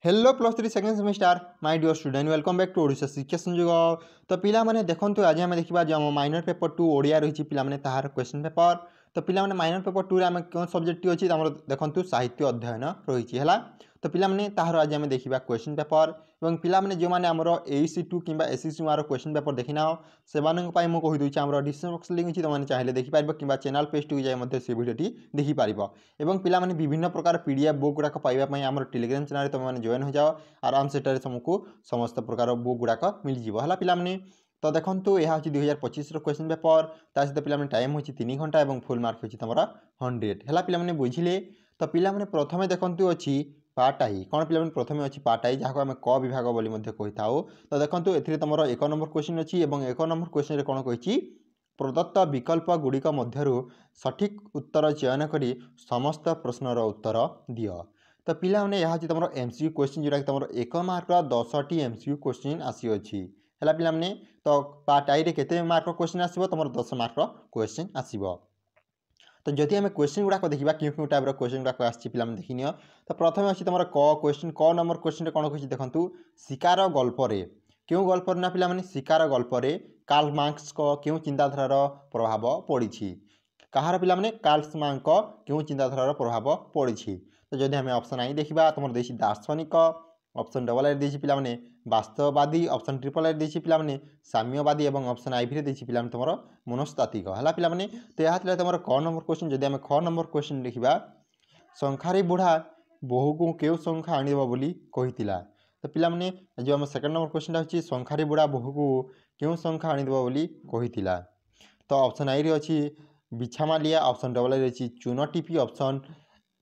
Hello plus three second semester my dear student welcome back to Odisha Shiksha Sanyog. तो पिला माने देखंतु आज आम देखा जो माइनर पेपर 2 ओडिया रही पिला माने ताहार क्वेश्चन पेपर। तो पिला माने माइनर पेपर 2 रे आम क्यों सब्जेक्ट अच्छी देखंतु साहित्य अध्ययन रही है। तो पिला माने ताहार आज आम देखा क्वेश्चन पेपर और पिला माने जो माने हमर AEC2 किंबा SEC1 क्वेश्चन पेपर देखिना से मुझे कही दूसरी आम डिस्क्रिप्शन बॉक्स लिंक अच्छी तुमने चाहिए देखिपार कि चैनल पेज टू जाए से भिडियोटी देखिपार और पिला माने विभिन्न प्रकार PDF बुक गुड़ाक पाइबापी आम टेलीग्राम चैनल तुमने जॉइन हो जाओ आराम से तुमको समस्त प्रकार बुक गुड़ाक मिलଯିव है पिलाने। तो देखो यह हूँ 2025 क्वेश्चन पेपर ता सहित पिला टाइम हो 3 घंटा और फुल मार्क हो तुम 100 है पिला बुझे। तो पिला प्रथम देखु अच्छी पार्टाई कौन पिला प्रथम अच्छी पार्टाई जहाँ आम क विभाग बोली कही था। तो देखो ए तुम 1 नंबर क्वेश्चन अच्छी और 1 नंबर क्वेश्चन कौन कही प्रदत्त विकल्प गुड़िक मध्यरु सठिक उत्तर चयन करी समस्त प्रश्नर उत्तर दियो। तो पिला माने यह तुम MCQ क्वेश्चन जोटा कि तुम 1 मार्क 10टी MCQ क्वेश्चन आसीअछि है पिला माने। तो पार्ट आई रे केते मार्क क्वेश्चन आसीबो तुम 10 मार्क क्वेश्चन आसीबो। तो जदि आम क्वेश्चन गुड़ाक देखा क्यों क्यों टाइप क्वेश्चन गुड़ाक आसी पे देखनी। तो प्रथम अच्छी तुम क क्वेश्चन क नंबर क्वेश्चन कौन कही देखूँ शिकार गल्परे क्यों गल्प ना पिला माने शिकार गल्परे कार्ल मार्क्स क्यों चिंताधारार प्रभाव पड़ी कहार पिला माने कार्ल मार्क्स क्यों चिंताधारार प्रभाव पड़ी। तो जदि आम ऑप्शन आई देखा तुम देसी दार्शनिक ऑप्शन डबल आई देसी पिला माने वास्तववादी ऑप्शन ट्रिपल आई देसी पिला माने साम्यवादी और ऑप्शन आई भी देसी पिला तुम मनस्तात्विक है पिला माने। तो यह तुम क नंबर क्वेश्चन जदि आम ख नंबर क्वेश्चन देखा संखारी बुढ़ा बोहू को क्यों संख्या आणव बोली कही। तो पिला माने जो आम सेकेंड नंबर क्वेश्चन अच्छी संखारी बुढ़ा बोहू को क्यों संख्या आणव बोली कही। तो ऑप्शन आई अच्छी बिछामालिया ऑप्शन डबल आई अच्छी चून टीपी ऑप्शन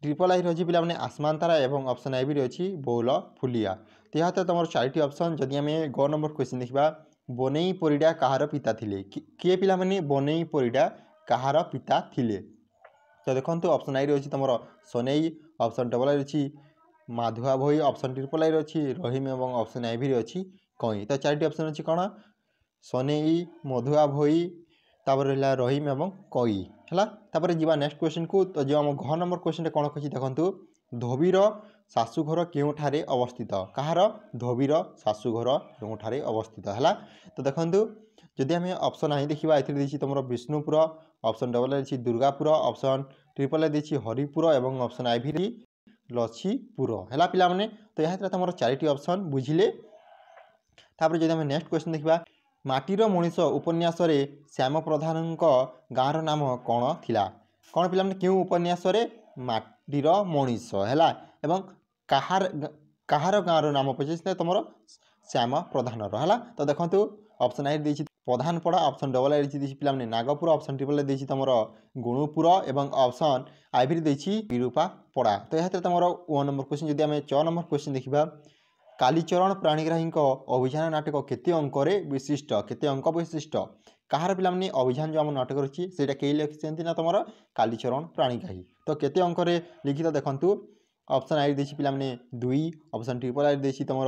ट्रिपल आई रही पिला माने आसमान तारा और ऑप्शन आई भी अच्छी बौल फुलिया। तो यह तो तुम 4टी ऑप्शन जदि आम ग नंबर क्वेश्चन देखा बनई परिडा कहार पिता थिले किए पिला माने बनई परिडा कहार पिता थिले। तो देखो ऑप्शन आई रही तुम सनई ऑप्शन डबल आई रही माधुआ भई ऑप्शन ट्रिपल आई रही रहीम और ऑप्शन आई भी अच्छी कई। तो 4टी ऑप्शन अच्छी कौन सनई मधुआ भई तापर रहा रहीम एवं कई है। तापर जी नेक्स्ट क्वेश्चन को। तो जो आम घ नंबर क्वेश्चन कौन कही देखूँ धोबीर शाशुघर केउठारे अवस्थित कहार धोबीर शाशुघर केउठारे अवस्थित है। तो देखो जदि आम ऑप्शन आई देखा ये तुम Bishnupur option double I Durgapur option triple I देसी हरिपुर और ऑप्शन आई भी लछीपुर है पिला माने। तो यह तुम 4टी ऑप्शन बुझिले। तापर जदि आम नेक्स्ट क्वेश्चन देखा माटीर मनीष उपन्यास श्याम प्रधान गाँव नाम कौन थिला कौन पिला क्यों उपन्यास माटीर मनीष है एवं कहार गाँव नाम पचार तुम श्याम प्रधान है। तो देखो ऑप्शन आई दी प्रधान पड़ा ऑप्शन डबल आई दी पिला नागपुर ऑप्शन ट्रिपल आई दी तुम गुणुपुर और ऑप्शन आई भी दी विरूपा पड़ा। तो यह तुम 1 नंबर क्वेश्चन जदि आम 6 नंबर क्वेश्चन देखा कालीचरण प्राणीग्राही अभियान नाटक केते अंक विशिष्ट केते अंक विशिष्ट कहार पिला अभियान जो आम नाटक रही है कई लिखिं ना तुम कालीचरण प्राणीग्राही। तो केते अंक लिखित देखूँ ऑप्शन आई दी पिला 2 ऑप्शन ट्रिपल आई दी तुम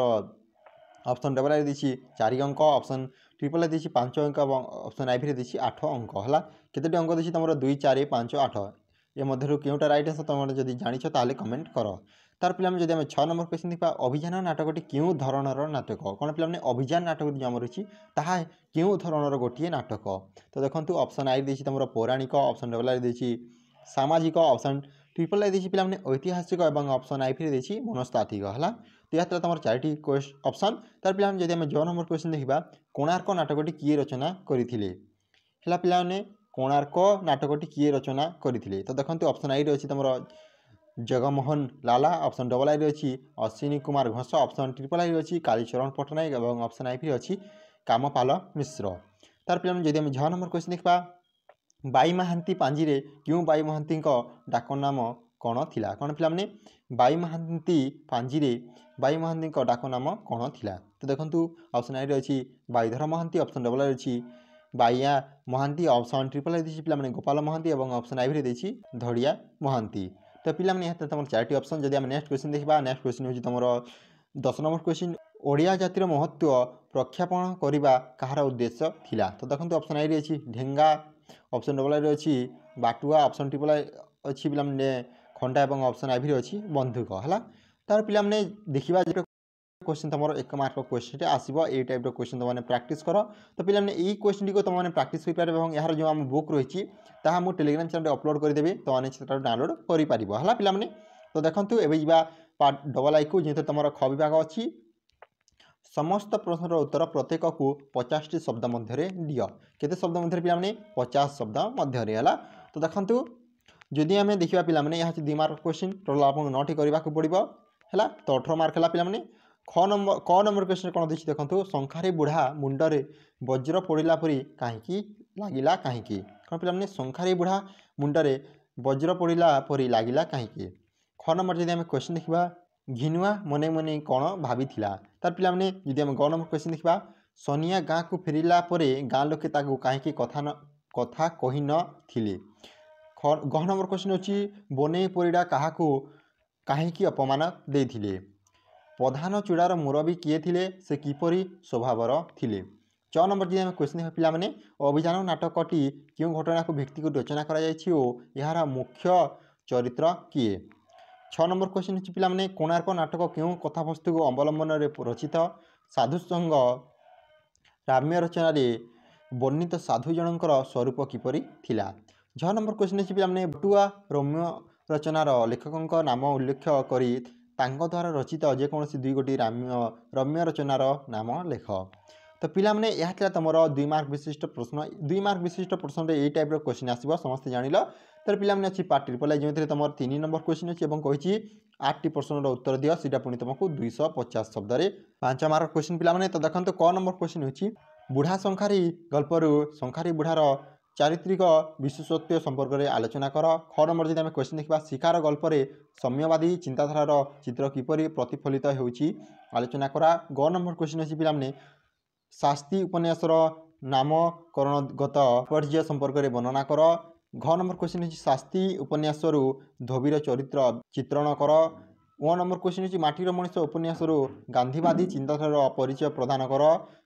ऑप्शन डबल आई दी 4 अंक ऑप्शन ट्रिपल आई दी 5 अंक और ऑप्शन आई भी दी 8 अंक है। केतोटी अंक दी तुम 2 4 5 8 ये मध्य क्योंटा रईट आंसर तुम जब जाच ताल कमेंट कर। तार पिला जब आम 6 नंबर क्वेश्चन देखा अभियान नाटकटी क्यों धरणर नाटक कौन पिला अभियान नाटक जो आम रही ताहा क्यों धरणर गोटे नाटक। तो देखो ऑप्शन आई दी तुम पौराणिक ऑप्शन डबल आई दी सामाजिक ऑप्शन ट्रिपल आई दी पिला ऐतिहासिक और ऑप्शन आई भी दी मनस्तात्विक है। तो यह तुम 4टी ऑप्शन। तार पिला जब आम 6 नंबर क्वेश्चन देखा कोणार्क नाटकटी किए रचना करथिले है पिला कोणार्क नाटकटी किए रचना करथिले। तो देखो ऑप्शन आई रही तुम जगमोहन लाला ऑप्शन डबल आई रही अश्विनी कुमार घोष ऑप्शन ट्रिपल आई रही कालीचरण पट्टनायक और ऑप्शन आई भी अच्छी कामपाल मिश्र। तार पिला जब आम 6 नंबर क्वेश्चन देखा बाई महांती पांजीरे क्यों बाई महांती डाक नाम कौन थिला कौन पिला बाई महांती पांजीरे बाई महांती डाक नाम कौन थिला। तो देखो ऑप्शन आई रही बाईधर महांती ऑप्शन डबल आई रही बाइया महांती ऑप्शन ट्रिपल आई दी पिला गोपाल महांती और ऑप्शन आई भी दी धड़िया महांती। तो पिला तुम 4टी ऑप्शन जब आम नेक्स्ट क्वेश्चन देखा नेक्स्ट क्वेश्चन हूँ तुम 10 नंबर क्वेश्चन ओडिया जातिर महत्व प्रख्यापन करने कहार उद्देश्य थिला। तो देखो ऑप्शन आई रही ढेंगा ऑप्शन डबल आई रही बाटुआ ऑप्शन ट्रिपल आई अच्छी पिला खंडा और ऑप्शन आई भी अच्छी बंधुक है। तार पिलाने देखिबा जे क्वेश्चन तुम 1 मार्क क्वेश्चन आसो ये टाइप क्वेश्चन तुमने प्रैक्टिस कर। तो पिलाने यही क्वेश्चन को तुमने प्रैक्टिस कर पारे और यार जो आम बुक रही मुझे टेलीग्राम चैनल अपलोड करदेवी तो मैंने डाउनलोड कर पाने। तो देखो एवं जा पार्ट डबल आई को जेहतु तुम ख विभाग अच्छी समस्त प्रश्नर उत्तर प्रत्येक को 50टी शब्द मध्य दियो केते शब्द मध्य पे 50 शब्द मध्य है। तो देखो जदि आम देखा पे यहाँ 2 मार्क क्वेश्चन टोटाल आपको 9टी करने को पड़ो है। तो 18 मार्क है पे क नंबर क्वेश्चन कौन देखिए देखो शंखारी बुढ़ा मुंडरे वज्र पड़ा परी कहीं लगिला कहीं कौन पे शंखारी बुढ़ा मुंडरे वज्र पड़ा परी लगिला कहीं। ख नंबर जब आम क्वेश्चन देखा घिनुआ मने मने कौन भाभी तार पे जब आम ग नंबर क्वेश्चन देखा सोनिया गाँ को फेरला गाँ लोके कहीं कथा कही न। गह नंबर क्वेश्चन अच्छी बने परिडा क्या कहीं अपमान देथिले। प्रधान चूड़ार मुरबी किए थिले से किपरि स्वभावर थिले। 6 नंबर जी क्वेश्चन देखा पिला माने अभियान नाटकटी क्यों घटना को व्यक्ति को रचना करा यार मुख्य चरित्र किए। 6 नंबर क्वेश्चन अच्छी पिला माने कोणार्क नाटक क्यों कथावस्तु को अवलंबन रचित साधुसंग राम्य रचन वर्णित साधु जनकर स्वरूप किपरि थिला। 6 नंबर क्वेश्चन अच्छी पिला माने बटुआ रम्य रचनार लेखक नाम उल्लेख करी तांको द्वारा रचित जेकोसी 2 गोटी रम्य रचनार नाम लेख। तो पिला माने यह था तुम 2 मार्क विशिष्ट प्रश्न 2 मार्क विशिष्ट प्रश्न ये टाइप क्वेश्चन आसो समस्त जानिल। तर पिला माने अच्छी पार्ट ट्रिपल आई जो तुम 3 नंबर क्वेश्चन अच्छी कही 8टी प्रश्नर उत्तर दियो सीटा पुणी तुमको 250 शब्द 5 मार्क क्वेश्चन पिला माने। तो देखो क नंबर क्वेश्चन होची बुढ़ा शंखारी गल्परू शंखारी बुढ़ार चारित्रिक विशेषत्व संपर्क में आलोचना कर। ख नंबर जब आम क्वेश्चन देखा शिकार गल्पर साम्यवादी चिंताधारार चित्र किपरि प्रतिफलित होउछि आलोचना करा। ग नंबर क्वेश्चन अच्छी पे शास्ति उपन्यासर नामकरणगत पर्याय संपर्क में वर्णना कर। घ नंबर क्वेश्चन अच्छी शास्ति उपन्यासरू धोबीर चरित्र चित्रण कर। व नंबर क्वेश्चन अच्छी माटीर मनीष उपन्यासरू गांधीवादी चिंताधारार परिचय प्रदान कर।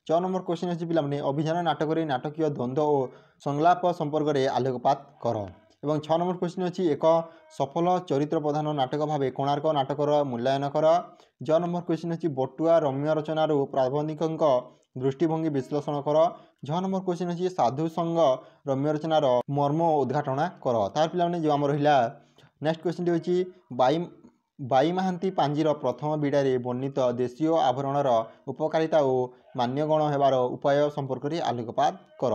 6 नंबर क्वेश्चन अच्छी पे अभियान नाटक नाटकीय द्वंद्व और संलाप संपर्क में आलोकपात कर। एवं 6 नंबर क्वेश्चन अच्छी एक सफल चरित्र प्रधान नाटक भाव कोणार्क नाटकर मूल्यांकन कर। 6 नंबर क्वेश्चन अच्छी बटुआ रम्य रचनार प्राबंधिक दृष्टिभंगी विश्लेषण कर। 6 नंबर क्वेश्चन अच्छी साधु संग रम्य रचनार मर्म उद्घाटन कर। तार पे जो आम रहा नेक्स्ट क्वेश्चन होची बाई महांती पांजीर प्रथम बिड़ारे वर्णित देशीय आभरणर उपकारिता और मान्यगण होबार उपाय संपर्क में आलोकपात कर।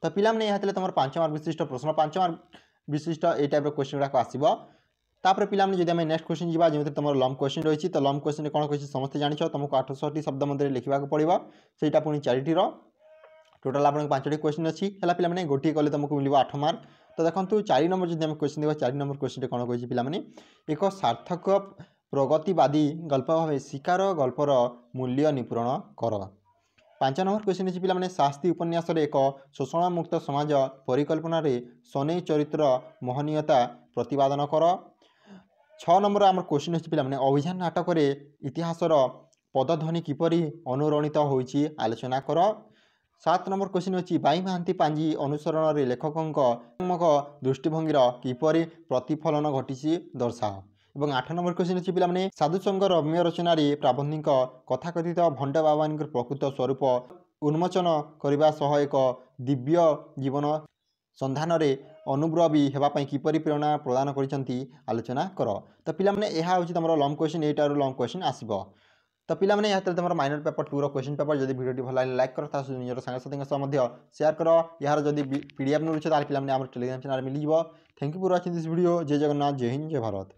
तो पिला माने यहाँ तुम 5 मार्क विशिष्ट प्रश्न 5 मार्क विशिष्ट ये टाइप क्वेश्चन गुड़ाक आसो। तापर पिला माने जदि आम नेक्स्ट क्वेश्चन जावा जो तुम लंब क्वेश्चन रही तो लंब क्वेश्चन कौन कही समस्त जानिछ तुमको 800टी शब्द मध्य लिखा पड़ो सेटा पुणी 4टी टोटाल आप 5टी क्वेश्चन अच्छी है पे मैंने गोटे कले तुमको मिल 8 मार्क। तो देखो 4 नंबर जब आम क्वेश्चन देखा 4 नंबर क्वेश्चन कौन कही पे एक सार्थक प्रगतिवादी गल्प भाव शिकार गल्पर मूल्य निपूरण कर। 5 नंबर क्वेश्चन अच्छी पे शास्ति उपन्यास एक शोषण मुक्त समाज परिकल्पना सनई चरित्र मोहनीयता प्रतिपादन कर। 6 नंबर आम क्वेश्चन अच्छी पे अभियान नाटक इतिहासर पदध्वनि किपरि अनुरणित होइछि आलोचना कर। 7 नंबर क्वेश्चन अच्छी बाई महांती पांजी अनुसरण लेखकों दृष्टिभंगीर किपरि प्रतिफलन घटी दर्शाओ। और 8 नंबर क्वेश्चन अच्छी पे साधुसंग रम्य रचनार प्राबंधिक कथाकथित भंड बाबान प्रकृत स्वरूप उन्मोचन करने सह एक दिव्य जीवन संधान अनुब्रवी होगापी किपरि प्रेरणा प्रदान कर आलोचना कर। तो पिला यह हूँ तुम लंग क्वेश्चन एटार लंग क्वेश्चन आसो। तो पिला माने यहाँ तुम माइनर पेपर 2 क्वेश्चन पेपर जब वीडियो भल लगे लाइक कर निजर सांगसाथी शेयर कर। यार जब पीडीएफ मिलूँ तो पे टेलीग्राम चैनल मिल जाए। Thank you for watching this video. जय जगन्नाथ जय हिंद जय भारत।